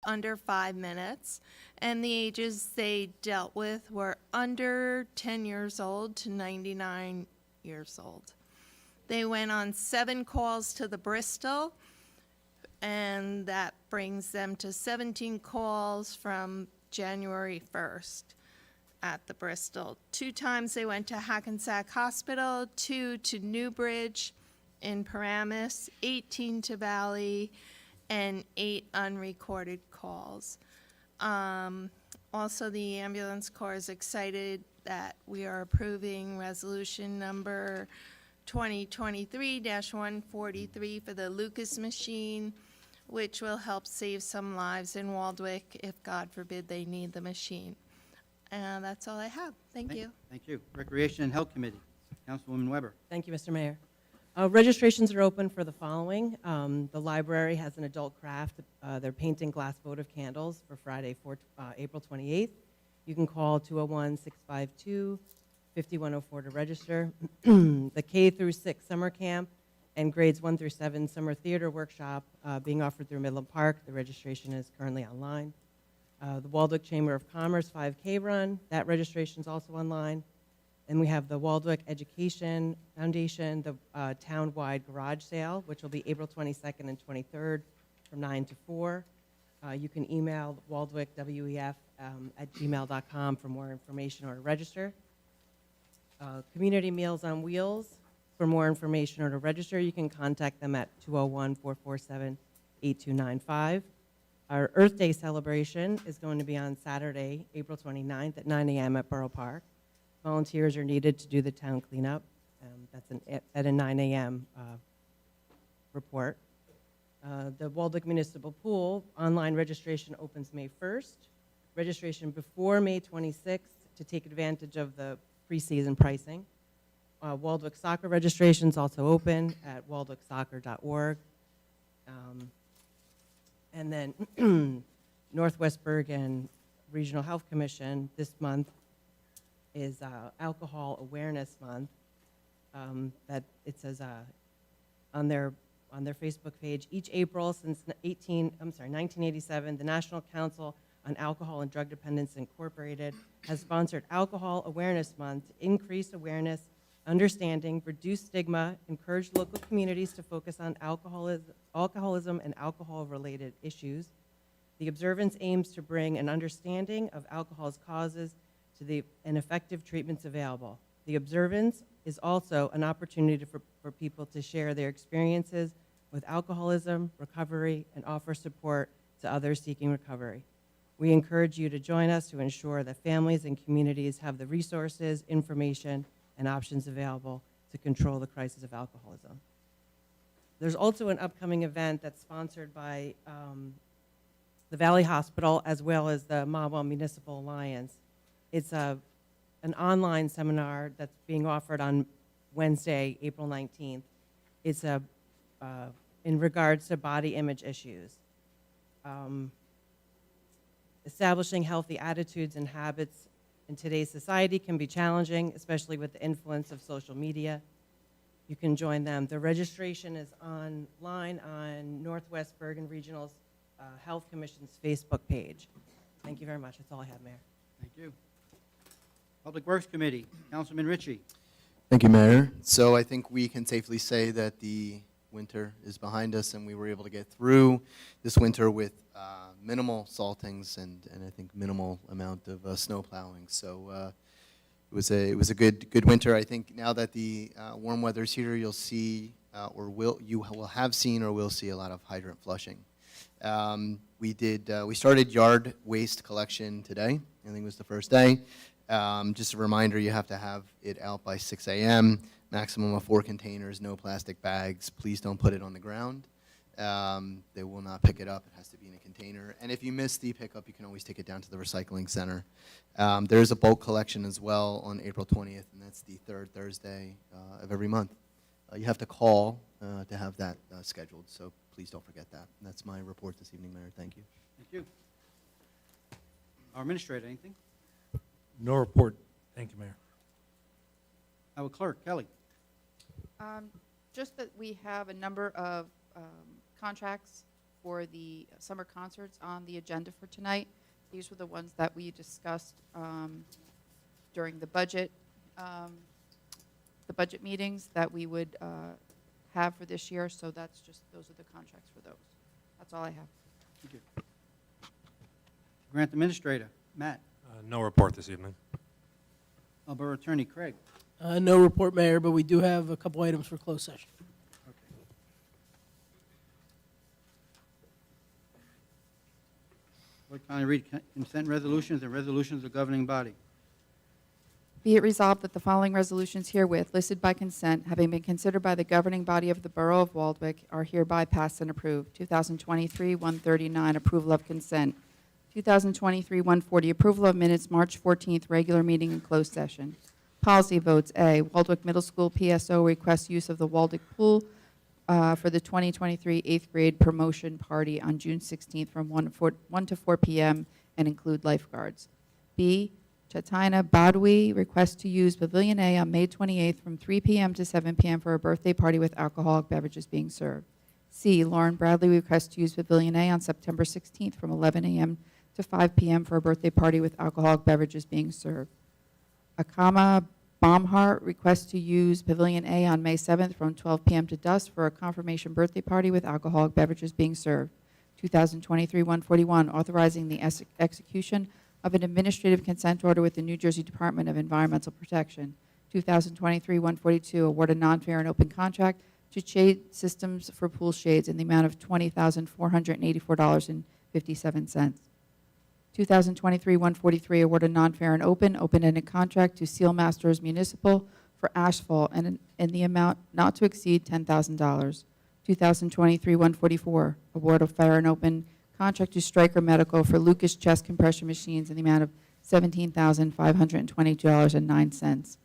under 5 minutes, and the ages they dealt with were under 10 years old to 99 years old. They went on 7 calls to the Bristol, and that brings them to 17 calls from January 1st at the Bristol. 2 times they went to Hackensack Hospital, 2 to Newbridge in Paramus, 18 to Valley, and 8 unrecorded calls. Also, the ambulance corps is excited that we are approving resolution number 2023-143 for the Lucas machine, which will help save some lives in Waldwick if, God forbid, they need the machine. And that's all I have. Thank you. Thank you. Recreation and Health Committee, Councilwoman Weber. Thank you, Mr. Mayor. Registrations are open for the following. The library has an adult craft. They're painting glass votive candles for Friday, April 28th. You can call 201-652-5104 to register. The K through 6 summer camp and grades 1 through 7 summer theater workshop being offered through Midland Park. The registration is currently online. The Waldwick Chamber of Commerce 5K run, that registration is also online. And we have the Waldwick Education Foundation, the town-wide garage sale, which will be April 22nd and 23rd from 9 to 4. You can email waldwickwef@gmail.com for more information or to register. Community Meals on Wheels, for more information or to register, you can contact them at 201-447-8295. Our Earth Day celebration is going to be on Saturday, April 29th at 9 a.m. at Borough Park. Volunteers are needed to do the town cleanup. That's at a 9 a.m. report. The Waldwick Municipal Pool online registration opens May 1st. Registration before May 26th to take advantage of the preseason pricing. Waldwick soccer registration is also open at waldwicksoccer.org. And then Northwest Bergen Regional Health Commission this month is Alcohol Awareness Month. That it says on their Facebook page, each April since 1987, the National Council on Alcohol and Drug Dependence Incorporated has sponsored Alcohol Awareness Month to increase awareness, understanding, reduce stigma, encourage local communities to focus on alcoholism and alcohol-related issues. The observance aims to bring an understanding of alcohol's causes and effective treatments available. The observance is also an opportunity for people to share their experiences with alcoholism, recovery, and offer support to others seeking recovery. We encourage you to join us to ensure that families and communities have the resources, information, and options available to control the crisis of alcoholism. There's also an upcoming event that's sponsored by the Valley Hospital as well as the Mahwah Municipal Alliance. It's an online seminar that's being offered on Wednesday, April 19th. It's in regards to body image issues. Establishing healthy attitudes and habits in today's society can be challenging, especially with the influence of social media. You can join them. The registration is online on Northwest Bergen Regional's Health Commission's Facebook page. Thank you very much. That's all I have, Mayor. Thank you. Public Works Committee, Councilman Ritchie. Thank you, Mayor. So I think we can safely say that the winter is behind us and we were able to get through this winter with minimal saltings and I think minimal amount of snow plowing. So it was a good winter. I think now that the warm weather's here, you'll see you will have seen or will see a lot of hydrant flushing. We started yard waste collection today. I think it was the first day. Just a reminder, you have to have it out by 6 a.m., maximum of 4 containers, no plastic bags. Please don't put it on the ground. They will not pick it up. It has to be in a container. And if you miss the pickup, you can always take it down to the recycling center. There's a bulk collection as well on April 20th, and that's the third Thursday of every month. You have to call to have that scheduled, so please don't forget that. And that's my report this evening, Mayor. Thank you. Thank you. Our administrator, anything? No report. Thank you, Mayor. Our clerk, Kelly. Just that we have a number of contracts for the summer concerts on the agenda for tonight. These were the ones that we discussed during the budget meetings that we would have for this year. So that's just, those are the contracts for those. That's all I have. Thank you. Grant Administrator, Matt. No report this evening. Borough Attorney, Craig. No report, Mayor, but we do have a couple items for closed session. Clerk, kindly read consent resolutions and resolutions of governing body. Be it resolved that the following resolutions herewith, listed by consent, having been considered by the governing body of the Borough of Waldwick, are hereby passed and approved. 2023-139, approval of consent. 2023-140, approval of minutes, March 14th, regular meeting and closed session. Policy votes. A, Waldwick Middle School PSO requests use of the Waldwick Pool for the 2023 8th grade promotion party on June 16th from 1 to 4 p.m. and include lifeguards. B, Chaitanya Badwi requests to use Pavilion A on May 28th from 3 p.m. to 7 p.m. for a birthday party with alcoholic beverages being served. C, Lauren Bradley requests to use Pavilion A on September 16th from 11 a.m. to 5 p.m. for a birthday party with alcoholic beverages being served. Akama Baumhart requests to use Pavilion A on May 7th from 12 p.m. to dusk for a confirmation birthday party with alcoholic beverages being served. 2023-141, authorizing the execution of an administrative consent order with the New Jersey Department of Environmental Protection. 2023-142, award a non-fair and open contract to Shade Systems for pool shades in the amount of $20,484.57. 2023-143, award a non-fair and open-ended contract to Seal Masters Municipal for asphalt and in the amount not to exceed $10,000. 2023-144, award a fair and open contract to Stryker Medical for Lucas chest compression machines in the amount of $17,522.09.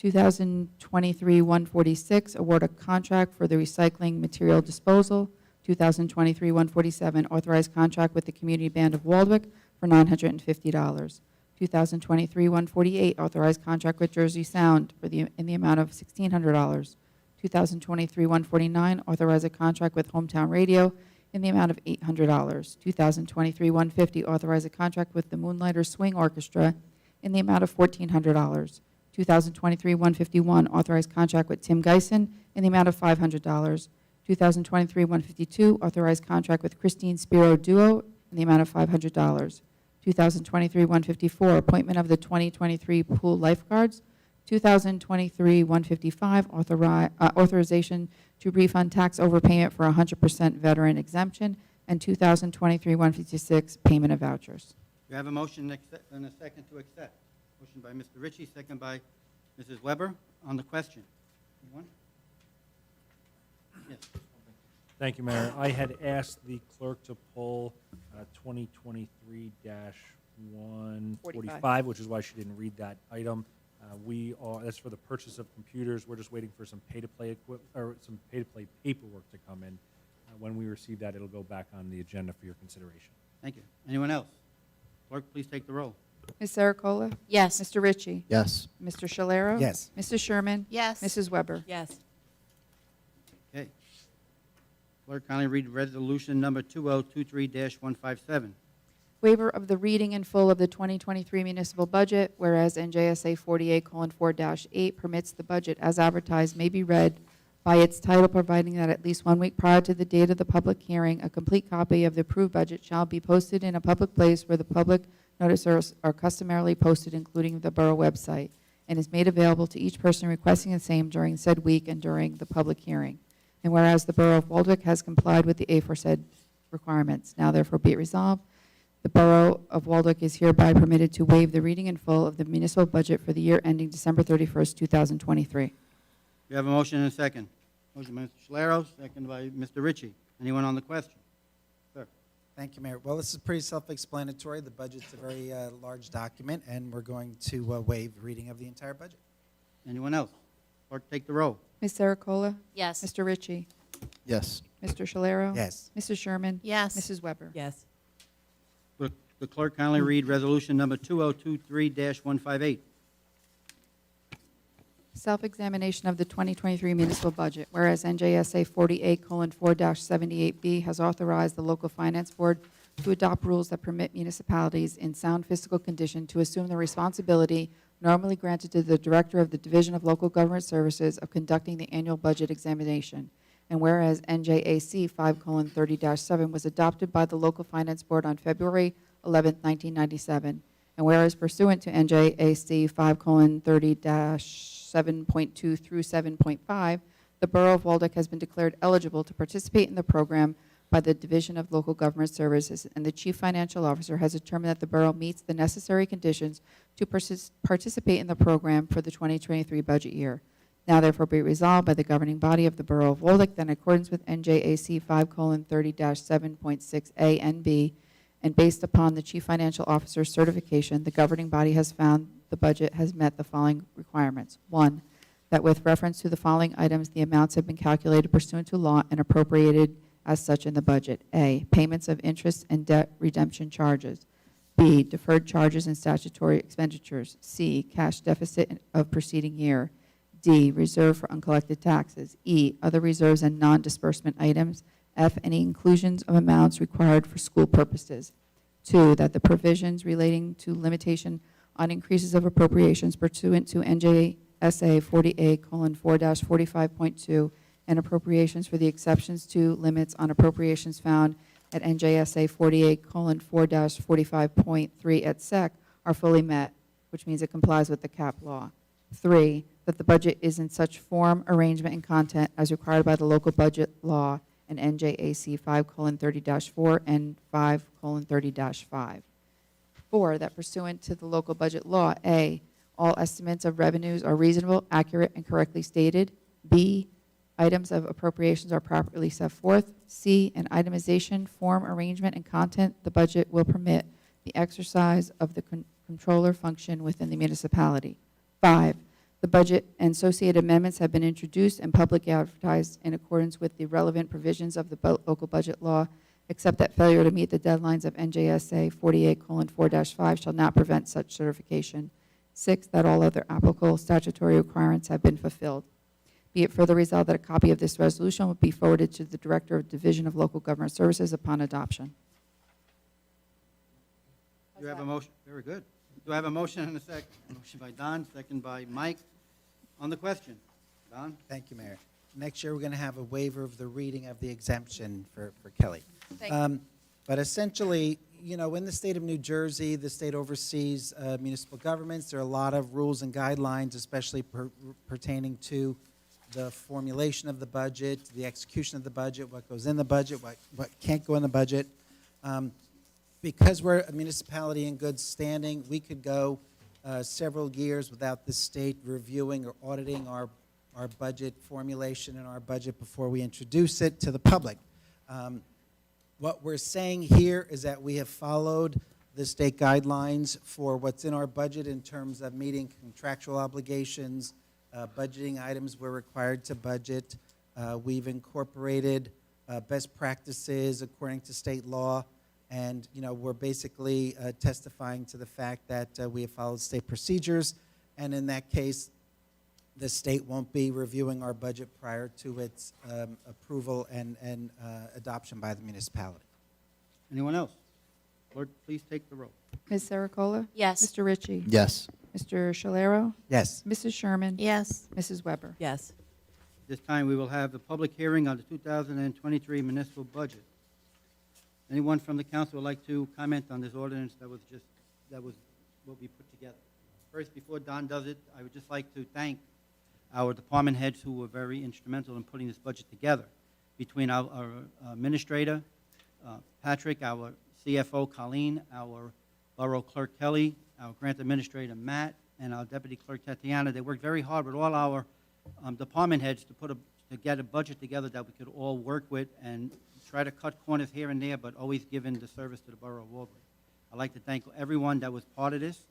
2023-146, award a contract for the recycling material disposal. 2023-147, authorized contract with the Community Band of Waldwick for $950. 2023-148, authorized contract with Jersey Sound in the amount of $1,600. 2023-149, authorize a contract with Hometown Radio in the amount of $800. 2023-150, authorize a contract with the Moonlighter Swing Orchestra in the amount of $1,400. 2023-151, authorized contract with Tim Geisen in the amount of $500. 2023-152, authorized contract with Christine Spiro Duo in the amount of $500. 2023-154, appointment of the 2023 pool lifeguards. 2023-155, authorization to refund tax overpayment for 100% veteran exemption. And 2023-156, payment of vouchers. You have a motion and a second to accept. Motion by Mr. Ritchie, second by Mrs. Weber. On the question. Anyone? Yes. Thank you, Mayor. I had asked the clerk to pull 2023-145, which is why she didn't read that item. That's for the purchase of computers. We're just waiting for some pay-to-play some pay-to-play paperwork to come in. When we receive that, it'll go back on the agenda for your consideration. Thank you. Anyone else? Clerk, please take the roll. Ms. Saracola? Yes. Mr. Ritchie? Yes. Mr. Shalero? Yes. Mrs. Sherman? Yes. Mrs. Weber? Yes. Okay. Clerk, kindly read resolution number 2023-157. Waiver of the reading in full of the 2023 municipal budget, whereas NJSA 48:4-8 permits the budget as advertised may be read by its title, providing that at least 1 week prior to the date of the public hearing, a complete copy of the approved budget shall be posted in a public place where the public notices are customarily posted, including the borough website, and is made available to each person requesting the same during said week and during the public hearing. And whereas the Borough of Waldwick has complied with the aforesaid requirements, now therefore be it resolved, the Borough of Waldwick is hereby permitted to waive the reading in full of the municipal budget for the year ending December 31st, 2023. You have a motion and a second. Motion by Mr. Scalero, second by Mr. Ritchie. Anyone on the question? Sir. Thank you, Mayor. Well, this is pretty self-explanatory. The budget's a very large document, and we're going to waive the reading of the entire budget. Anyone else? Clerk, take the roll. Ms. Saracola? Yes. Mr. Ritchie? Yes. Mr. Shalero? Yes. Mrs. Sherman? Yes. Mrs. Weber? Yes. Will the clerk kindly read resolution number 2023-158. Self-examination of the 2023 municipal budget, whereas NJSA 48:4-78B has authorized the local finance board to adopt rules that permit municipalities in sound fiscal condition to assume the responsibility normally granted to the Director of the Division of Local Government Services of conducting the annual budget examination. And whereas NJAC 5:30-7 was adopted by the local finance board on February 11, 1997, and whereas pursuant to NJAC 5:30-7.2 through 7.5, the Borough of Waldeck has been declared eligible to participate in the program by the Division of Local Government Services, and the Chief Financial Officer has determined that the borough meets the necessary conditions to participate in the program for the 2023 budget year. Now therefore be resolved by the governing body of the Borough of Waldeck that in accordance with NJAC 5:30-7.6A and B, and based upon the Chief Financial Officer's certification, the governing body has found the budget has met the following requirements. 1, that with reference to the following items, the amounts have been calculated pursuant to law and appropriated as such in the budget. A, payments of interest and debt redemption charges. B, deferred charges and statutory expenditures. C, cash deficit of preceding year. D, reserve for uncollected taxes. E, other reserves and non-disbursement items. F, any inclusions of amounts required for school purposes. 2, that the provisions relating to limitation on increases of appropriations pursuant to NJSA 48:4-45.2 and appropriations for the exceptions to limits on appropriations found at NJSA 48:4-45.3 et sec. Are fully met, which means it complies with the cap law. 3, that the budget is in such form, arrangement, and content as required by the local budget law and NJAC 5:30-4 and 5:30-5. 4, that pursuant to the local budget law, A, all estimates of revenues are reasonable, accurate, and correctly stated. B, items of appropriations are properly set forth. C, an itemization, form, arrangement, and content the budget will permit the exercise of the controller function within the municipality. 5, the budget and associated amendments have been introduced and publicly advertised in accordance with the relevant provisions of the local budget law, except that failure to meet the deadlines of NJSA 48:4-5 shall not prevent such certification. 6, that all other applicable statutory requirements have been fulfilled. Be it further resolved that a copy of this resolution will be forwarded to the Director of Division of Local Government Services upon adoption. Do you have a motion? Very good. Do I have a motion and a second? Motion by Don, second by Mike. On the question, Don? Thank you, Mayor. Next year, we're going to have a waiver of the reading of the exemption for Kelly. But essentially, you know, in the state of New Jersey, the state oversees municipal governments. There are a lot of rules and guidelines, especially pertaining to the formulation of the budget, the execution of the budget, what goes in the budget, what can't go in the budget. Because we're a municipality in good standing, we could go several years without the state reviewing or auditing our budget formulation and our budget before we introduce it to the public. What we're saying here is that we have followed the state guidelines for what's in our budget in terms of meeting contractual obligations, budgeting items we're required to budget. We've incorporated best practices according to state law, and you know, we're basically testifying to the fact that we have followed state procedures, and in that case, the state won't be reviewing our budget prior to its approval and adoption by the municipality. Anyone else? Clerk, please take the roll. Ms. Sericola? Yes. Mr. Ritchie? Yes. Mr. Shalero? Yes. Mrs. Sherman? Yes. Mrs. Weber? Yes. This time, we will have the public hearing on the 2023 municipal budget. Anyone from the council would like to comment on this ordinance that will be put together? First, before Don does it, I would just like to thank our department heads who were very instrumental in putting this budget together. Between our administrator, Patrick, our CFO, Colleen, our borough clerk, Kelly, our grant administrator, Matt, and our deputy clerk, Tatiana, they worked very hard with all our department heads to get a budget together that we could all work with and try to cut corners here and there, but always giving the service to the borough of Walbury. I'd like to thank everyone that was part of this.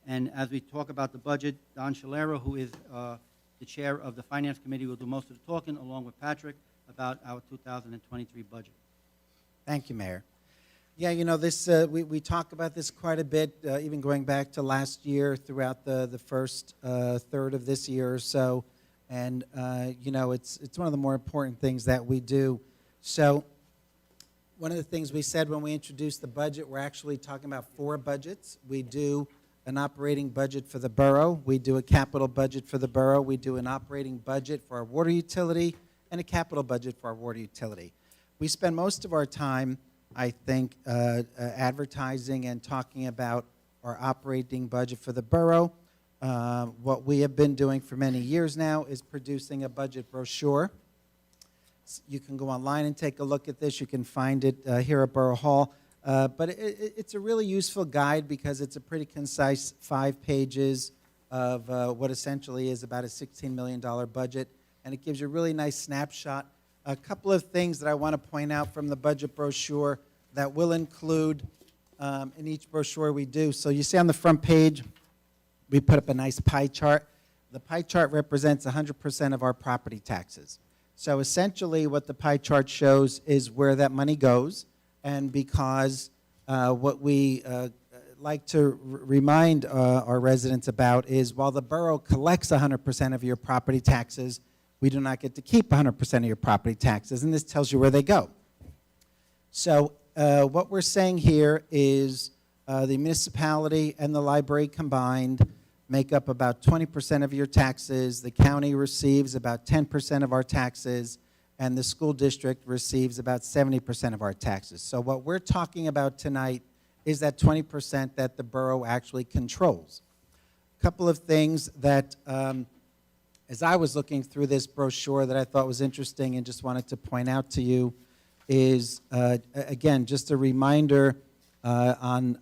And as we talk about the budget, Don Shalero, who is the chair of the Finance Committee, will do most of the talking, along with Patrick, about our 2023 budget. Thank you, Mayor. Yeah, you know, this, we talk about this quite a bit, even going back to last year throughout the first third of this year or so. And, you know, it's one of the more important things that we do. So one of the things we said when we introduced the budget, we're actually talking about 4 budgets. We do an operating budget for the borough. We do a capital budget for the borough. We do an operating budget for our water utility and a capital budget for our water utility. We spend most of our time, I think, advertising and talking about our operating budget for the borough. What we have been doing for many years now is producing a budget brochure. You can go online and take a look at this. You can find it here at Borough Hall. But it's a really useful guide because it's a pretty concise 5 pages of what essentially is about a $16 million budget. And it gives you a really nice snapshot. A couple of things that I want to point out from the budget brochure that will include in each brochure we do. So you see on the front page, we put up a nice pie chart. The pie chart represents 100% of our property taxes. So essentially what the pie chart shows is where that money goes. And because what we like to remind our residents about is while the borough collects 100% of your property taxes, we do not get to keep 100% of your property taxes, and this tells you where they go. So what we're saying here is the municipality and the library combined make up about 20% of your taxes. The county receives about 10% of our taxes, and the school district receives about 70% of our taxes. So what we're talking about tonight is that 20% that the borough actually controls. A couple of things that, as I was looking through this brochure that I thought was interesting and just wanted to point out to you is, again, just a reminder on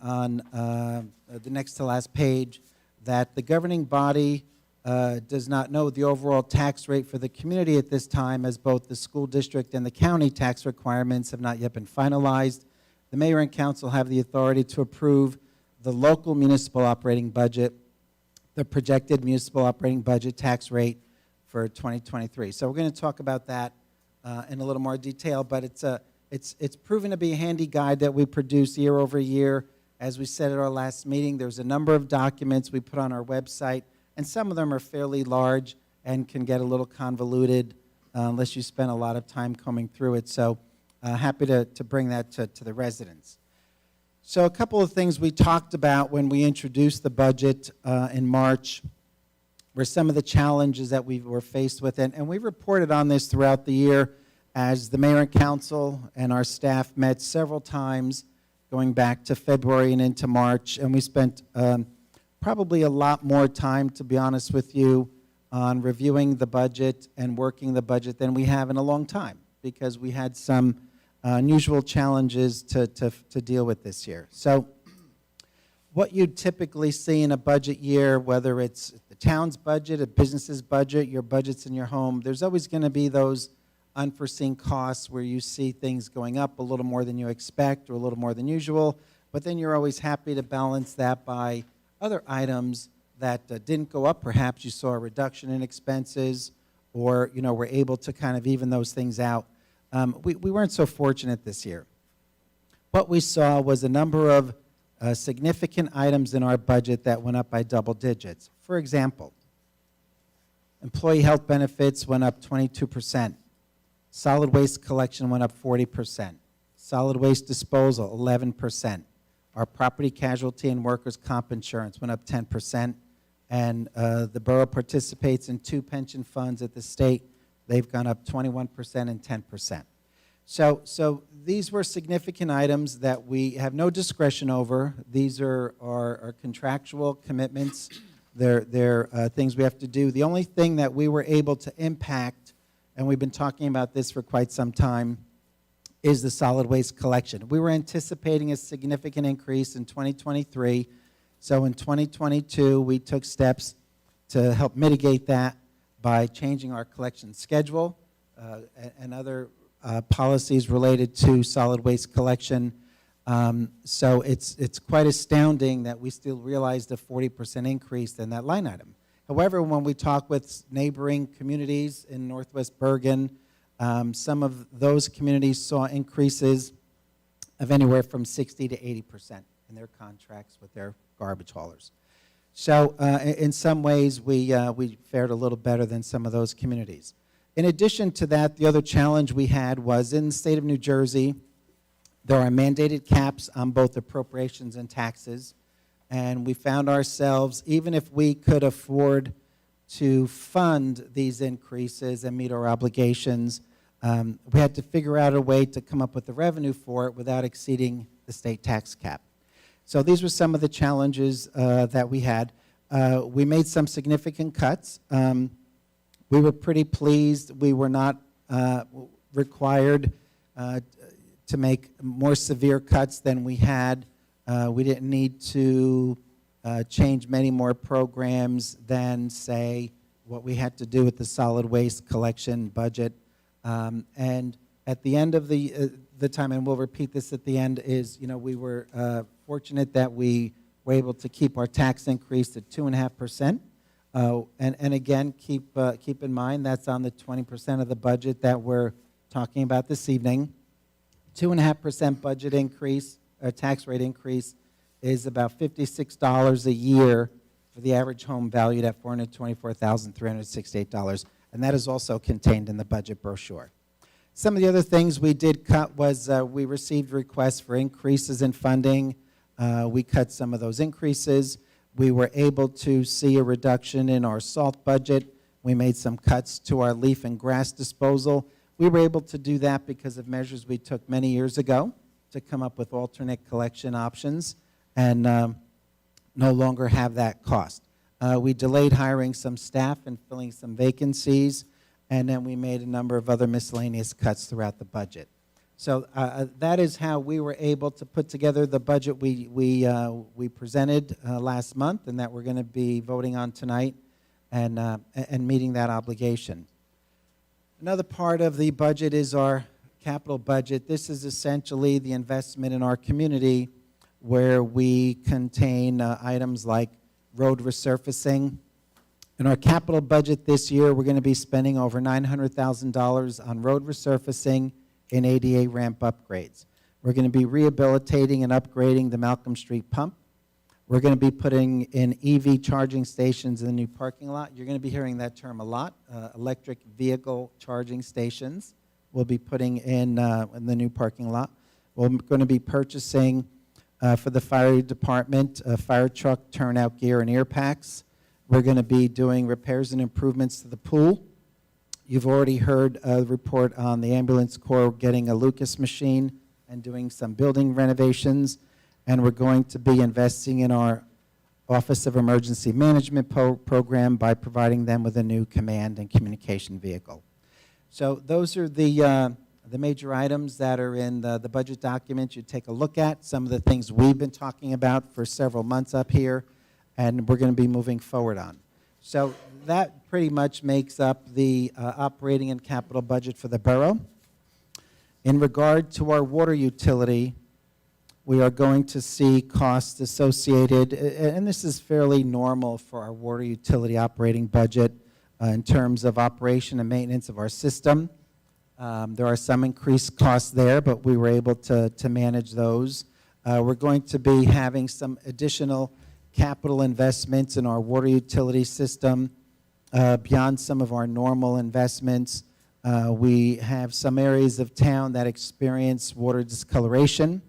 the next to last page that the governing body does not know the overall tax rate for the community at this time, as both the school district and the county tax requirements have not yet been finalized. The mayor and council have the authority to approve the local municipal operating budget, the projected municipal operating budget tax rate for 2023. So we're going to talk about that in a little more detail, but it's proven to be a handy guide that we produce year over year. As we said at our last meeting, there's a number of documents we put on our website, and some of them are fairly large and can get a little convoluted unless you spend a lot of time combing through it. So happy to bring that to the residents. So a couple of things we talked about when we introduced the budget in March were some of the challenges that we were faced with. And we reported on this throughout the year as the mayor and council and our staff met several times going back to February and into March. And we spent probably a lot more time, to be honest with you, on reviewing the budget and working the budget than we have in a long time, because we had some unusual challenges to deal with this year. So what you typically see in a budget year, whether it's the town's budget, a business's budget, your budgets in your home, there's always going to be those unforeseen costs where you see things going up a little more than you expect or a little more than usual, but then you're always happy to balance that by other items that didn't go up. Perhaps you saw a reduction in expenses, or were able to kind of even those things out. We weren't so fortunate this year. What we saw was a number of significant items in our budget that went up by double digits. For example, employee health benefits went up 22%. Solid waste collection went up 40%. Solid waste disposal, 11%. Our property casualty and workers' comp insurance went up 10%. And the borough participates in 2 pension funds at the state. They've gone up 21% and 10%. So these were significant items that we have no discretion over. These are our contractual commitments. They're things we have to do. The only thing that we were able to impact, and we've been talking about this for quite some time, is the solid waste collection. We were anticipating a significant increase in 2023. So in 2022, we took steps to help mitigate that by changing our collection schedule and other policies related to solid waste collection. So it's quite astounding that we still realized a 40% increase in that line item. However, when we talk with neighboring communities in Northwest Bergen, some of those communities saw increases of anywhere from 60 to 80% in their contracts with their garbage haulers. So in some ways, we fared a little better than some of those communities. In addition to that, the other challenge we had was in the state of New Jersey, there are mandated caps on both appropriations and taxes, and we found ourselves, even if we could afford to fund these increases and meet our obligations, we had to figure out a way to come up with the revenue for it without exceeding the state tax cap. So these were some of the challenges that we had. We made some significant cuts. We were pretty pleased. We were not required to make more severe cuts than we had. We didn't need to change many more programs than, say, what we had to do with the solid waste collection budget. And at the end of the time, and we'll repeat this at the end, is, we were fortunate that we were able to keep our tax increase at 2.5%. And again, keep in mind that's on the 20% of the budget that we're talking about this evening. 2.5% budget increase, or tax rate increase, is about $56 a year for the average home valued at $424,368, and that is also contained in the budget brochure. Some of the other things we did cut was we received requests for increases in funding. We cut some of those increases. We were able to see a reduction in our salt budget. We made some cuts to our leaf and grass disposal. We were able to do that because of measures we took many years ago to come up with alternate collection options and no longer have that cost. We delayed hiring some staff and filling some vacancies, and then we made a number of other miscellaneous cuts throughout the budget. So that is how we were able to put together the budget we presented last month and that we're going to be voting on tonight and meeting that obligation. Another part of the budget is our capital budget. This is essentially the investment in our community where we contain items like road resurfacing. In our capital budget this year, we're going to be spending over $900,000 on road resurfacing and ADA ramp upgrades. We're going to be rehabilitating and upgrading the Malcolm Street pump. We're going to be putting in EV charging stations in the new parking lot. You're going to be hearing that term a lot, electric vehicle charging stations. We'll be putting in the new parking lot. We're going to be purchasing for the fire department fire truck turnout gear and ear packs. We're going to be doing repairs and improvements to the pool. You've already heard a report on the ambulance corps getting a Lucas machine and doing some building renovations. And we're going to be investing in our Office of Emergency Management program by providing them with a new command and communication vehicle. So those are the major items that are in the budget document you take a look at, some of the things we've been talking about for several months up here, and we're going to be moving forward on. So that pretty much makes up the operating and capital budget for the borough. In regard to our water utility, we are going to see costs associated, and this is fairly normal for our water utility operating budget in terms of operation and maintenance of our system. There are some increased costs there, but we were able to manage those. We're going to be having some additional capital investments in our water utility system beyond some of our normal investments. We have some areas of town that experience water discoloration.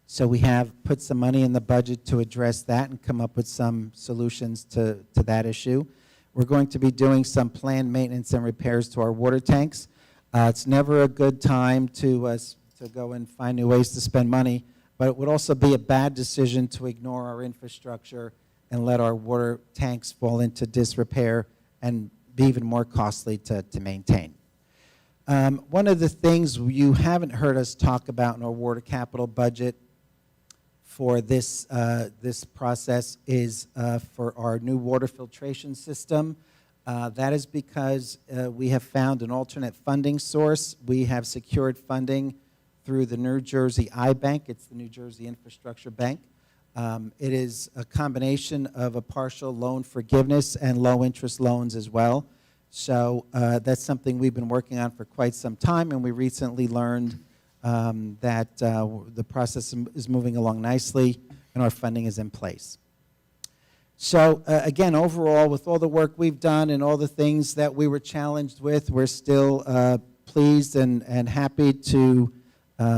So we have put some money in the budget to address that and come up with some solutions to that issue. We're going to be doing some planned maintenance and repairs to our water tanks. It's never a good time to go and find new ways to spend money, but it would also be a bad decision to ignore our infrastructure and let our water tanks fall into disrepair and be even more costly to maintain. One of the things you haven't heard us talk about in our water capital budget for this process is for our new water filtration system. That is because we have found an alternate funding source. We have secured funding through the New Jersey iBank. It's the New Jersey Infrastructure Bank. It is a combination of a partial loan forgiveness and low-interest loans as well. So that's something we've been working on for quite some time, and we recently learned that the process is moving along nicely and our funding is in place. So again, overall, with all the work we've done and all the things that we were challenged with, we're still pleased and happy to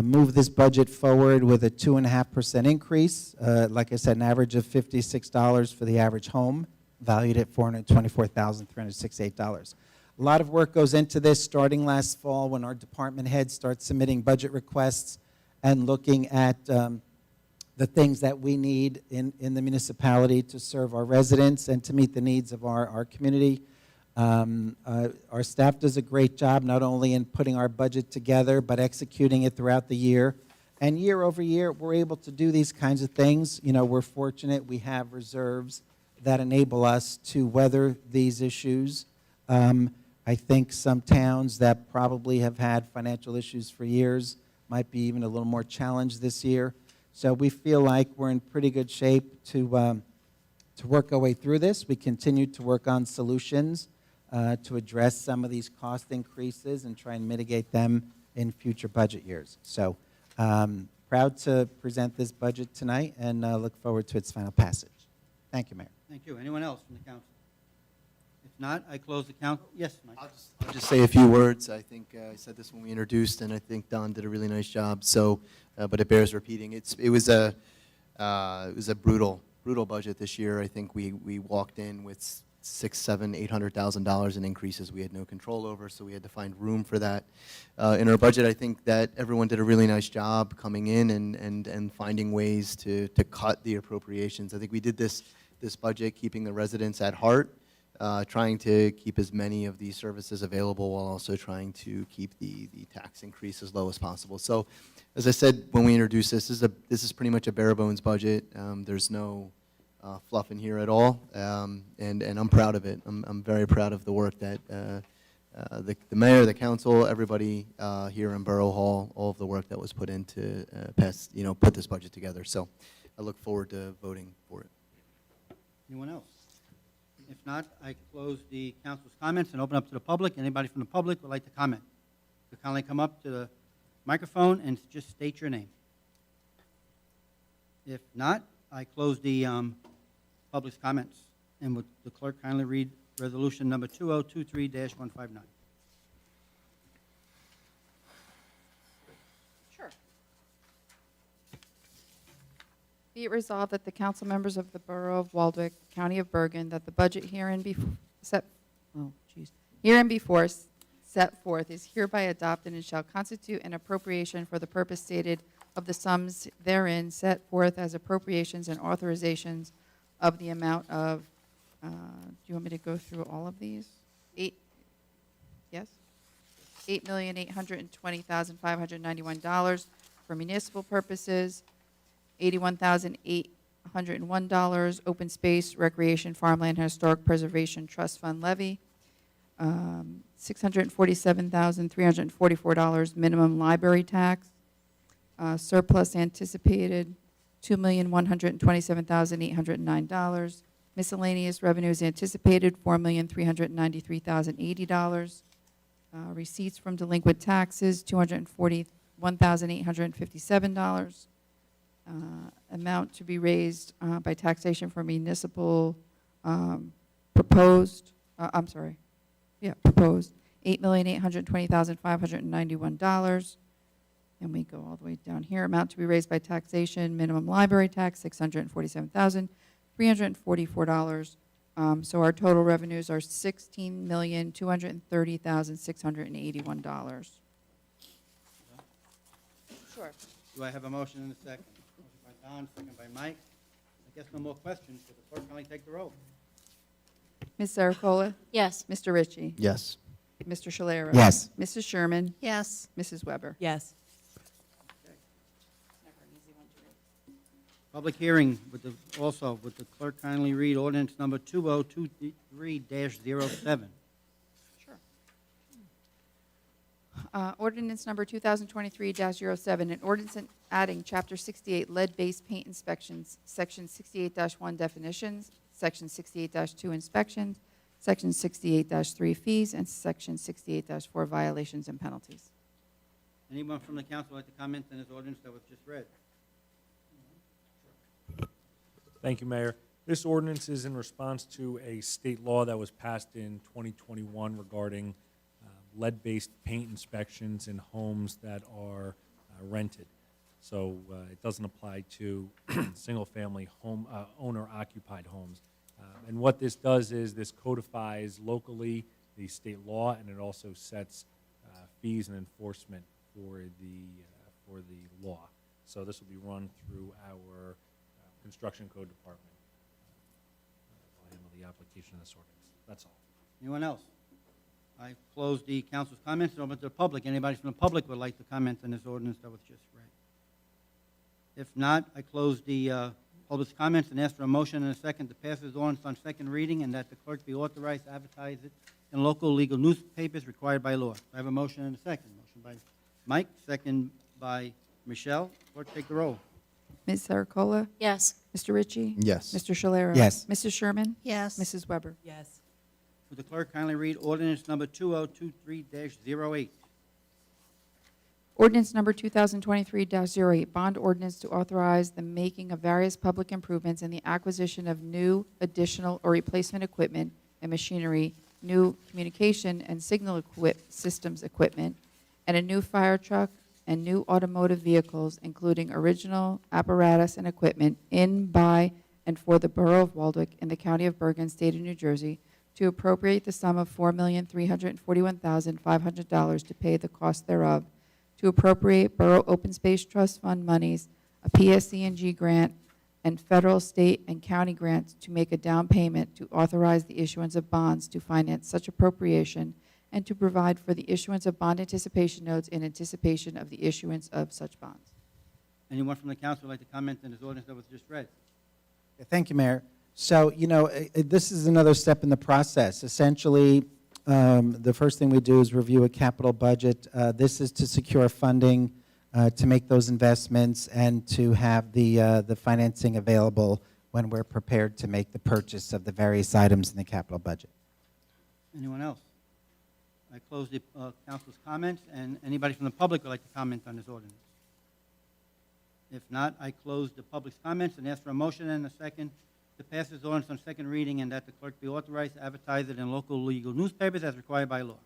move this budget forward with a 2.5% increase. Like I said, an average of $56 for the average home, valued at $424,368. A lot of work goes into this, starting last fall when our department heads start submitting budget requests and looking at the things that we need in the municipality to serve our residents and to meet the needs of our community. Our staff does a great job not only in putting our budget together, but executing it throughout the year. And year over year, we're able to do these kinds of things. You know, we're fortunate we have reserves that enable us to weather these issues. I think some towns that probably have had financial issues for years might be even a little more challenged this year. So we feel like we're in pretty good shape to work our way through this. We continue to work on solutions to address some of these cost increases and try and mitigate them in future budget years. So proud to present this budget tonight and look forward to its final passage. Thank you, Mayor. Thank you. Anyone else from the council? If not, I close the council. Yes, Mike. I'll just say a few words. I think I said this when we introduced, and I think Don did a really nice job. So, but it bears repeating. It was a brutal budget this year. I think we walked in with $800,000 in increases we had no control over, so we had to find room for that in our budget. I think that everyone did a really nice job coming in and finding ways to cut the appropriations. I think we did this budget keeping the residents at heart. Trying to keep as many of these services available while also trying to keep the tax increase as low as possible. So, as I said when we introduced this is pretty much a bare bones budget. There's no fluff in here at all, and I'm proud of it. I'm very proud of the work that the mayor, the council, everybody here in Borough Hall, all of the work that was put into put this budget together. So, I look forward to voting for it. Anyone else? If not, I close the council's comments and open up to the public. Anybody from the public would like to comment? You kindly come up to the microphone and just state your name. If not, I close the public's comments. And would the clerk kindly read resolution number 2023-159? Sure. Be it resolved that the council members of the Borough of Waldwick, County of Bergen, that the budget herein set forth is hereby adopted and shall constitute an appropriation for the purpose stated of the sums therein set forth as appropriations and authorizations of the amount of, do you want me to go through all of these? $8,820,591 for municipal purposes, $81,801 open space, recreation, farmland, and historic preservation trust fund levy, $647,344 minimum library tax, surplus anticipated $2,127,809, miscellaneous revenues anticipated $4,393,080, receipts from delinquent taxes $241,857. Amount to be raised by taxation for municipal proposed $8,820,591. And we go all the way down here. Amount to be raised by taxation, minimum library tax, $647,344. So our total revenues are $16,230,681. Sure. Do I have a motion in a second? Motion by Don, second by Mike. I guess no more questions, so the clerk kindly take the roll. Ms. Saracola? Yes. Mr. Ritchie? Yes. Mr. Shalera? Yes. Mrs. Sherman? Yes. Mrs. Weber? Yes. Public hearing would the clerk kindly read ordinance number 2023-07? Sure. Ordinance number 2023-07, an ordinance adding Chapter 68 lead-based paint inspections, Section 68-1 definitions, Section 68-2 inspections, Section 68-3 fees, and Section 68-4 violations and penalties. Anyone from the council like to comment on this ordinance that was just read? Thank you, Mayor. This ordinance is in response to a state law that was passed in 2021 regarding lead-based paint inspections in homes that are rented. So it doesn't apply to single-family home, owner-occupied homes. And what this does is this codifies locally the state law, and it also sets fees and enforcement for the law. So this will be run through our construction code department. Volume of the application of this ordinance. That's all. Anyone else? I close the council's comments and open to the public. Anybody from the public would like to comment on this ordinance that was just read? If not, I close the public's comments and ask for a motion and a second to pass this ordinance on second reading and that the clerk be authorized to advertise it in local legal newspapers required by law. I have a motion and a second. Motion by Mike, second by Michelle. Clerk, take the roll. Ms. Saracola? Yes. Mr. Ritchie? Yes. Mr. Shalero? Yes. Mrs. Sherman? Yes. Mrs. Weber? Yes. Would the clerk kindly read ordinance number 2023-08? Ordinance number 2023-08, bond ordinance to authorize the making of various public improvements and the acquisition of new, additional, or replacement equipment and machinery, new communication and signal systems equipment, and a new fire truck and new automotive vehicles, including original apparatus and equipment in, by, and for the Borough of Waldwick in the County of Bergen, State of New Jersey, to appropriate the sum of $4,341,500 to pay the cost thereof, to appropriate Borough Open Space Trust Fund monies, a PSC&G grant, and federal, state, and county grants to make a down payment to authorize the issuance of bonds to finance such appropriation, and to provide for the issuance of bond anticipation notes in anticipation of the issuance of such bonds. Anyone from the council would like to comment on this ordinance that was just read? Thank you, Mayor. So, this is another step in the process. Essentially, the first thing we do is review a capital budget. This is to secure funding to make those investments and to have the financing available when we're prepared to make the purchase of the various items in the capital budget. Anyone else? I close the council's comments, and anybody from the public would like to comment on this ordinance? If not, I close the public's comments and ask for a motion and a second to pass this ordinance on second reading and that the clerk be authorized to advertise it in local legal newspapers as required by law.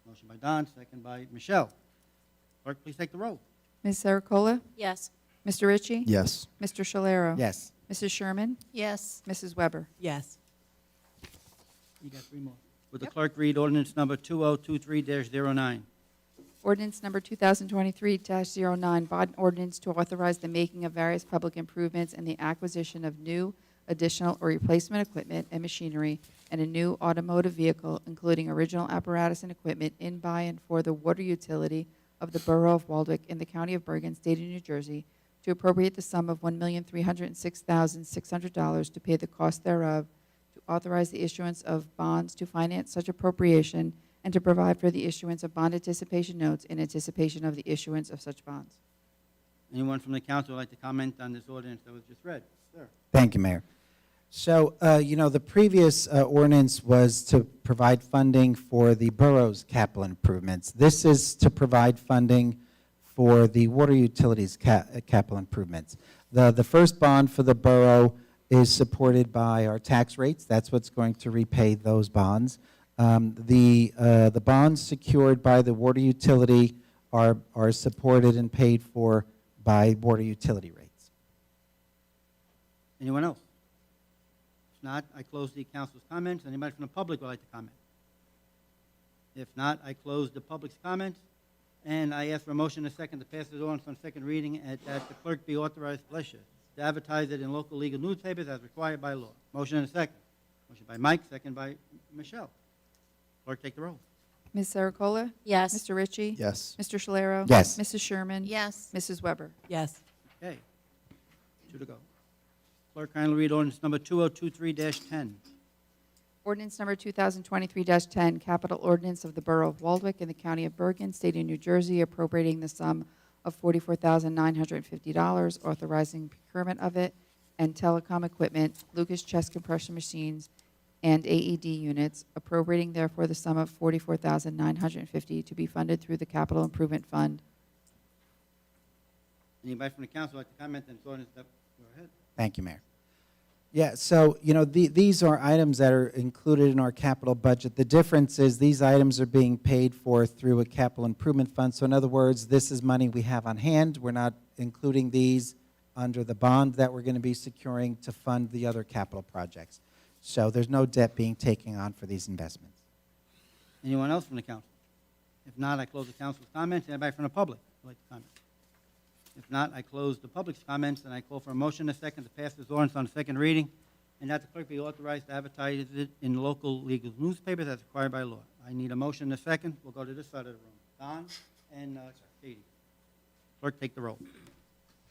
Motion by Don, second by Michelle. Clerk, please take the roll. Ms. Saracola? Yes. Mr. Ritchie? Yes. Mr. Shalero? Yes. Mrs. Sherman? Yes. Mrs. Weber? Yes. You got three more. Would the clerk read ordinance number 2023-09? Ordinance number 2023-09, bond ordinance to authorize the making of various public improvements and the acquisition of new, additional, or replacement equipment and machinery, and a new automotive vehicle, including original apparatus and equipment in, by, and for the water utility of the Borough of Waldwick in the County of Bergen, State of New Jersey, to appropriate the sum of $1,306,600 to pay the cost thereof, to authorize the issuance of bonds to finance such appropriation, and to provide for the issuance of bond anticipation notes in anticipation of the issuance of such bonds. Anyone from the council would like to comment on this ordinance that was just read? Sir. Thank you, Mayor. So, the previous ordinance was to provide funding for the borough's capital improvements. This is to provide funding for the water utilities capital improvements. The first bond for the borough is supported by our tax rates. That's what's going to repay those bonds. The bonds secured by the water utility are supported and paid for by water utility rates. Anyone else? If not, I close the council's comments. Anybody from the public would like to comment? If not, I close the public's comments, and I ask for a motion and a second to pass this ordinance on second reading, and that the clerk be authorized, bless you, to advertise it in local legal newspapers as required by law. Motion and a second. Motion by Mike, second by Michelle. Clerk, take the roll. Ms. Saracola? Yes. Mr. Ritchie? Yes. Mr. Shalero? Yes. Mrs. Sherman? Yes. Mrs. Weber? Yes. Okay. Two to go. Clerk, kindly read ordinance number 2023-10. Ordinance number 2023-10, capital ordinance of the Borough of Waldwick in the County of Bergen, State of New Jersey, appropriating the sum of $44,950, authorizing procurement of it, and telecom equipment, Lucas chest compression machines, and AED units, appropriating therefore the sum of $44,950 to be funded through the Capital Improvement Fund Anybody from the council like to comment on this ordinance? Go ahead. Thank you, Mayor. Yeah, so, these are items that are included in our capital budget. The difference is these items are being paid for through a capital improvement fund. So in other words, this is money we have on hand. We're not including these under the bond that we're going to be securing to fund the other capital projects. So there's no debt being taken on for these investments. Anyone else from the council? If not, I close the council's comments. Anybody from the public would like to comment? If not, I close the public's comments, and I call for a motion and a second to pass this ordinance on the second reading, and that the clerk be authorized to advertise it in local legal newspapers as required by law. I need a motion and a second. We'll go to this side of the room. Don and Katie. Clerk, take the roll.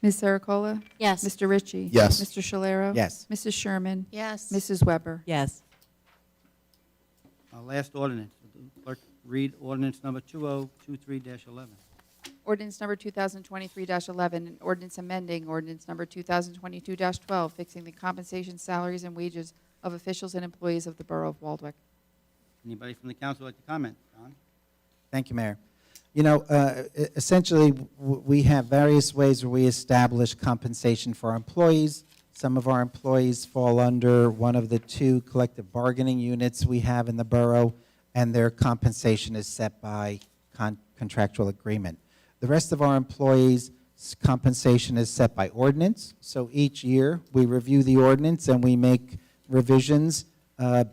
Ms. Sericola? Yes. Mr. Ritchie? Yes. Mr. Shalero? Yes. Mrs. Sherman? Yes. Mrs. Weber? Yes. Our last ordinance. Clerk, read ordinance number 2023-11. Ordinance number 2023-11, an ordinance amending ordinance number 2022-12, fixing the compensation, salaries, and wages of officials and employees of the Borough of Waldwick. Anybody from the council like to comment? Don? Thank you, Mayor. Essentially, we have various ways where we establish compensation for our employees. Some of our employees fall under one of the two collective bargaining units we have in the borough, and their compensation is set by contractual agreement. The rest of our employees' compensation is set by ordinance. So each year, we review the ordinance and we make revisions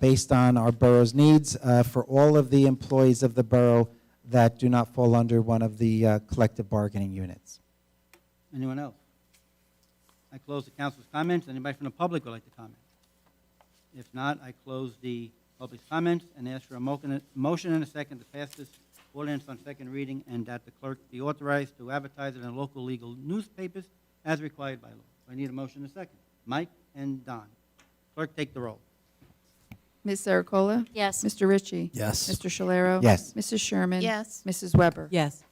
based on our borough's needs for all of the employees of the borough that do not fall under one of the collective bargaining units. Anyone else? I close the council's comments. Anybody from the public would like to comment? If not, I close the public's comments and ask for a motion and a second to pass this ordinance on second reading, and that the clerk be authorized to advertise it in local legal newspapers as required by law. I need a motion and a second. Mike and Don. Clerk, take the roll. Ms. Sericola? Yes. Mr. Ritchie? Yes. Mr. Shalero? Yes. Mrs. Sherman? Yes. Mrs. Weber? Yes.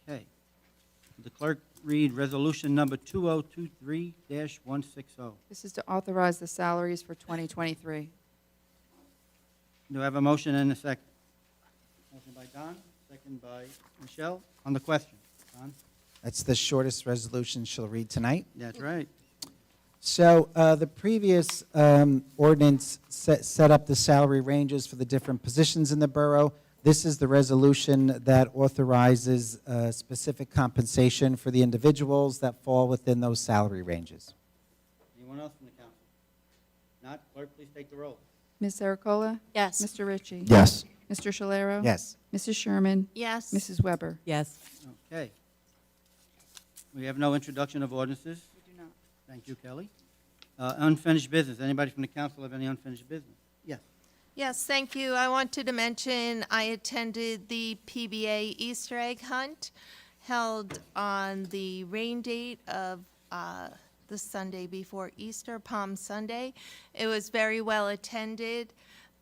Okay. The clerk read resolution number 2023-160. This is to authorize the salaries for 2023. Do I have a motion and a second? Motion by Don, second by Michelle. On the question. Don? That's the shortest resolution she'll read tonight. That's right. So the previous ordinance set up the salary ranges for the different positions in the borough. This is the resolution that authorizes specific compensation for the individuals that fall within those salary ranges. Anyone else from the council? Not, clerk, please take the roll. Ms. Sericola? Yes. Mr. Ritchie? Yes. Mr. Shalero? Yes. Mrs. Sherman? Yes. Mrs. Weber? Yes. Okay. We have no introduction of ordinances. We do not. Thank you, Kelly. Unfinished business. Anybody from the council have any unfinished business? Yes. Yes, thank you. I wanted to mention I attended the PBA Easter egg hunt held on the rain date of the Sunday before Easter, Palm Sunday. It was very well attended.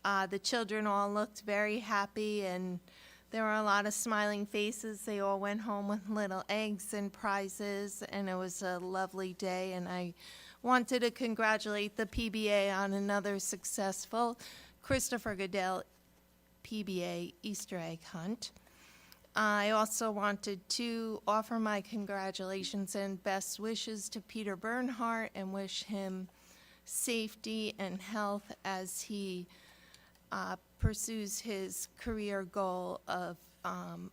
The children all looked very happy, and there were a lot of smiling faces. They all went home with little eggs and prizes, and it was a lovely day. And I wanted to congratulate the PBA on another successful Christopher Goodell PBA Easter egg hunt. I also wanted to offer my congratulations and best wishes to Peter Bernhardt and wish him safety and health as he pursues his career goal of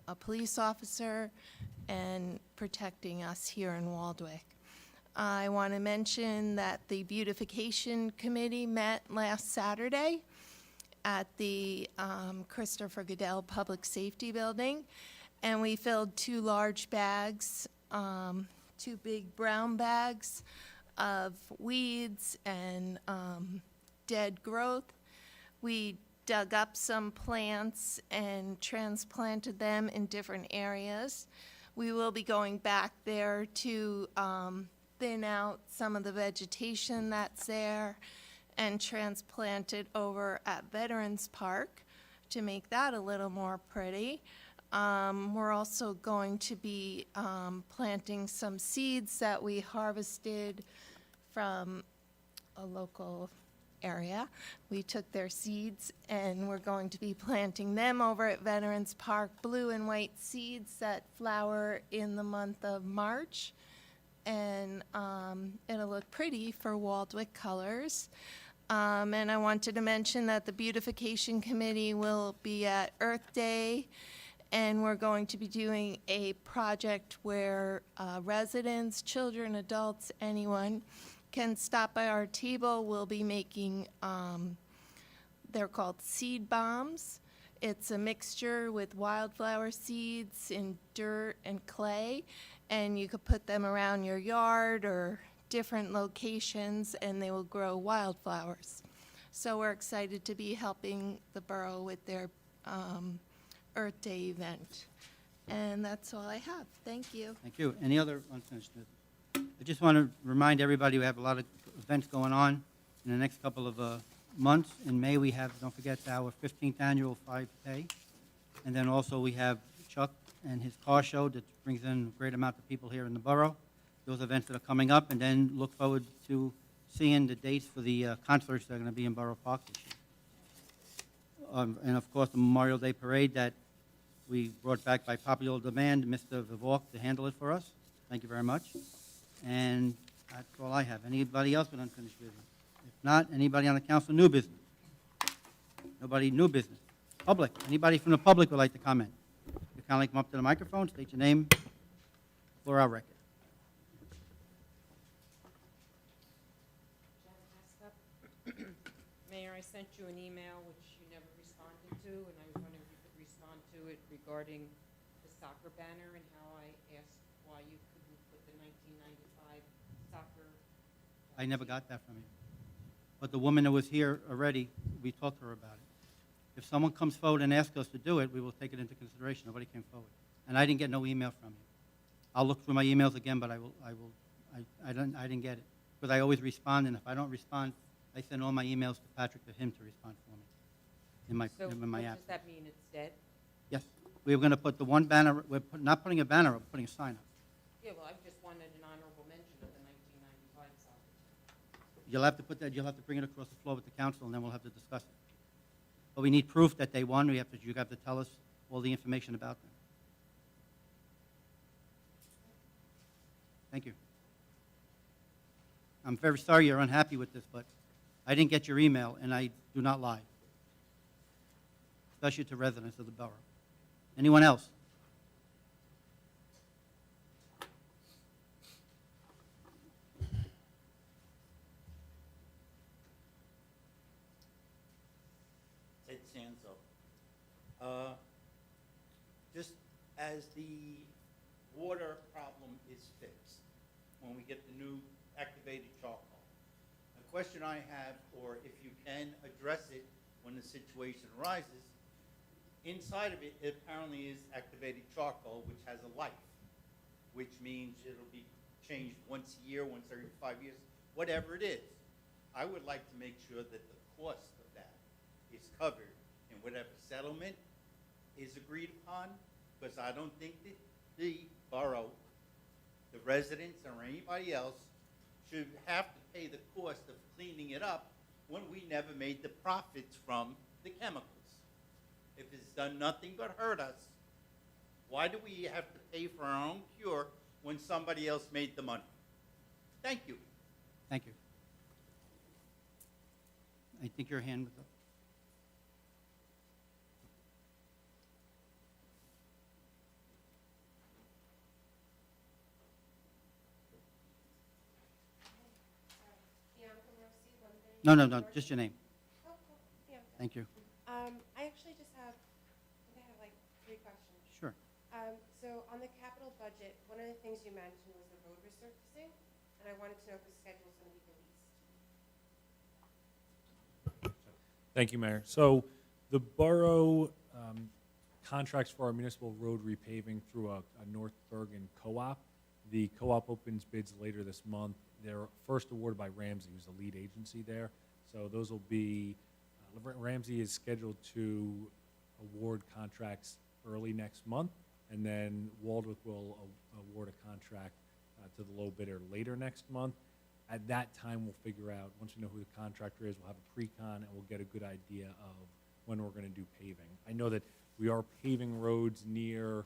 a police officer and protecting us here in Waldwick. I want to mention that the Beautification Committee met last Saturday at the Christopher Goodell Public Safety Building, and we filled 2 large bags, 2 big brown bags of weeds and dead growth. We dug up some plants and transplanted them in different areas. We will be going back there to thin out some of the vegetation that's there and transplant it over at Veterans Park to make that a little more pretty. We're also going to be planting some seeds that we harvested from a local area. We took their seeds and we're going to be planting them over at Veterans Park, blue and white seeds that flower in the month of March. and it'll look pretty for Waldwick colors. And I wanted to mention that the beautification committee will be at Earth Day, and we're going to be doing a project where residents, children, adults, anyone can stop by our table. We'll be making, they're called seed bombs. It's a mixture with wildflower seeds in dirt and clay, and you could put them around your yard or different locations, and they will grow wildflowers. So we're excited to be helping the borough with their Earth Day event. And that's all I have. Thank you. Thank you. Any other unfinished business? I just want to remind everybody, we have a lot of events going on in the next couple of months. In May, we have, don't forget, our 15th annual 5K. And then also we have Chuck and his car show that brings in a great amount of people here in the borough. Those events that are coming up, and then look forward to seeing the dates for the concerts that are going to be in Borough Park this year. And of course, the Memorial Day Parade that we brought back by popular demand, Mr. Vivok to handle it for us. Thank you very much. And that's all I have. Anybody else with unfinished business? If not, anybody on the council new business? Nobody new business? Public? Anybody from the public would like to comment? You kindly come up to the microphone, state your name for our record. Mayor, I sent you an email which you never responded to, and I was wondering if you could respond to it regarding the soccer banner and how I asked why you couldn't put the 1995 soccer. I never got that from you. But the woman that was here already, we talked to her about it. If someone comes forward and asks us to do it, we will take it into consideration. Nobody came forward. And I didn't get no email from you. I'll look through my emails again, but I didn't get it. Because I always respond, and if I don't respond, I send all my emails to Patrick, to him to respond for me in my So what app. does that mean, it's dead? Yes. We were going to put the one banner, not putting a banner up, putting a sign up. Yeah, well, I just wanted an honorable mention of the 1995 soccer. You'll have to put that, you'll have to bring it across the floor with the council, and then we'll have to discuss it. But we need proof that they won. You have to tell us all the information about them. Thank you. I'm very sorry you're unhappy with this, but I didn't get your email, and I do not lie, especially to residents of the borough. Anyone else? Ted Sanzo. Just as the water problem is fixed, when we get the new activated charcoal, a question I have, or if you can address it when the situation arises, inside of it, it apparently is activated charcoal, which has a life, which means it'll be changed once a year, once every 5 years, whatever it is. I would like to make sure that the cost of that is covered in whatever settlement is agreed upon, because I don't think that the borough, the residents, or anybody else should have to pay the cost of cleaning it up when we never made the profits from the chemicals. If it's done nothing but hurt us, why do we have to pay for our own cure when somebody else made the money? Thank you. Thank you. I think your hand was up. No, just your name. Thank you. I actually just have, I think I have like 3 questions. Sure. So on the capital budget, one of the things you mentioned was the road resurfacing, and I wanted to know if the schedule is going to be released. Thank you, Mayor. So the borough contracts for our municipal road repaving through a North Bergen co-op. The co-op opens bids later this month. They're first awarded by Ramsey, who's the lead agency there. So those will be, Ramsey is scheduled to award contracts early next month, and then Waldwick will award a contract to the low bidder later next month. At that time, we'll figure out, once we know who the contractor is, we'll have a pre-con, and we'll get a good idea of when we're going to do paving. I know that we are paving roads near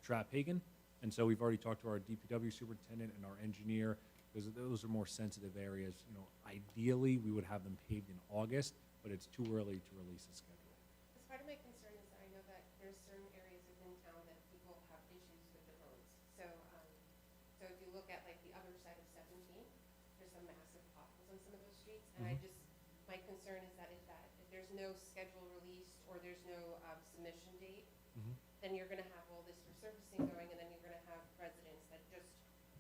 Trap Hagen, And so we've already talked to our DPW superintendent and our engineer, because those are more sensitive areas. You know, ideally, we would have them paved in August, but it's too early to release a schedule. As part of my concern is that I know that there's certain areas within town that people have issues with the roads. So if you look at like the other side of 17, there's some massive potholes on some of those streets. And my concern is that if there's no schedule released or there's no submission date, then you're gonna have all this resurfacing going, and then you're gonna have residents that just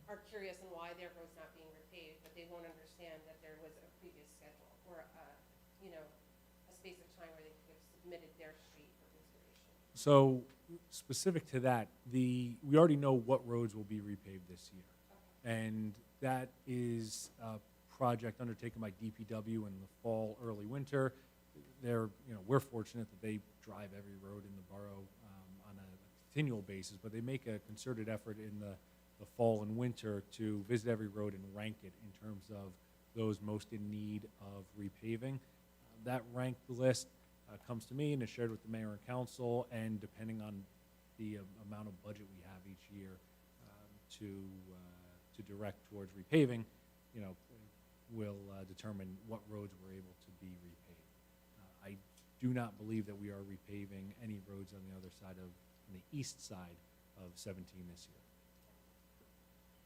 are curious on why their road's not being repaved, but they won't understand that there was a previous schedule or a space of time where they could have submitted their street for consideration. So specific to that, we already know what roads will be repaved this year. And that is a project undertaken by DPW in the fall, early winter. We're fortunate that they drive every road in the borough on a continual basis, but they make a concerted effort in the fall and winter to visit every road and rank it in terms of those most in need of repaving. That ranked list comes to me and is shared with the mayor and council, and depending on the amount of budget we have each year to direct towards repaving, will determine what roads we're able to be repaved. I do not believe that we are repaving any roads on the east side of 17 this year.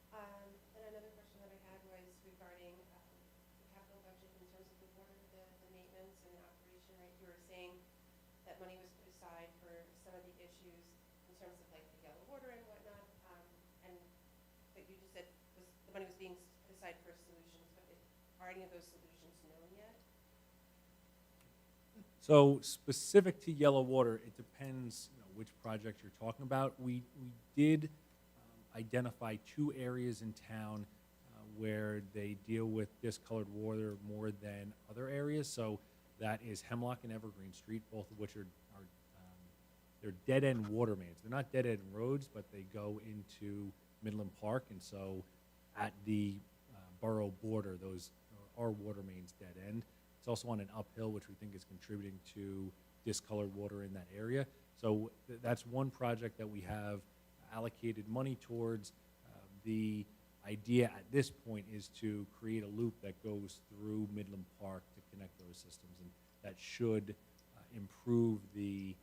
And another question that I had was regarding the capital budget in terms of the water, the maintenance and the operation, right? You were saying that money was put aside for some of the issues in terms of like the yellow water and whatnot, but you just said the money was being put aside for solutions, but are any of those solutions known yet? So specific to yellow water, it depends which project you're talking about. We did identify 2 areas in town where they deal with discolored water more than other areas. So that is Hemlock and Evergreen Street, both of which are they're dead-end water mains. They're not dead-end roads, but they go into Midland Park, and so at the borough border, those are water mains dead-end. It's also on an uphill, which we think is contributing to discolored water in that area. So that's one project that we have allocated money towards. The idea at this point is to create a loop that goes through Midland Park to connect those systems, and that should improve the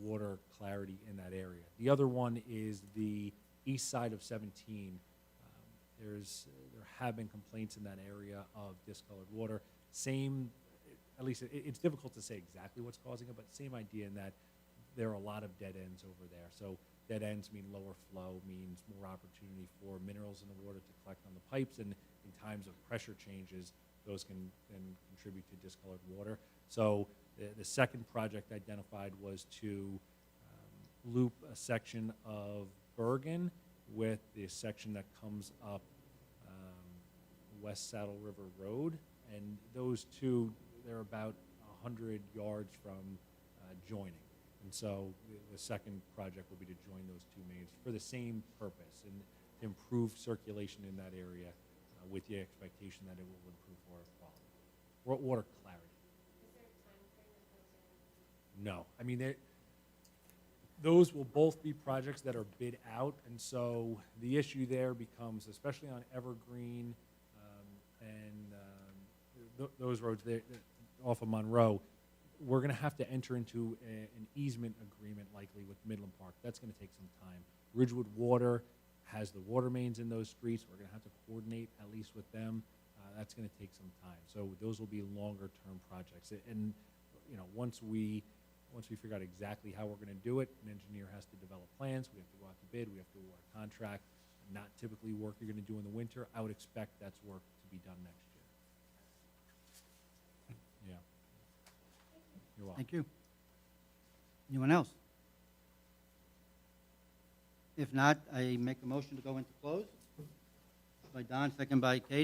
water clarity in that area. The other one is the east side of 17. There have been complaints in that area of discolored water. Same, at least it's difficult to say exactly what's causing it, but same idea in that there are a lot of dead ends over there. So dead ends mean lower flow, means more opportunity for minerals in the water to collect on the pipes, and in times of pressure changes, those can then contribute to discolored water. So the second project identified was to loop a section of Bergen with the section that comes up West Saddle River Road, and those two, they're about 100 yards from joining. And so the second project will be to join those 2 mains for the same purpose, and to improve circulation in that area with the expectation that it will improve water quality, water clarity. Is there a time frame that those are? No, I mean, those will both be projects that are bid out, and so the issue there becomes, especially on Evergreen those roads there off of Monroe, we're going to have to enter into an easement agreement likely with Midland Park. That's going to take some time. Ridgewood Water has the water mains in those streets. We're going to have to coordinate at least with them. That's going to take some time. So those will be longer-term projects. And once we figure out exactly how we're going to do it, an engineer has to develop plans. We have to go out to bid. We have to award a contract. Not typically work you're going to do in the winter. I would expect that's work to be done next year. Yeah. You're welcome. Thank you. Anyone else? If not, I make a motion to go into close. By Don, second by Katie.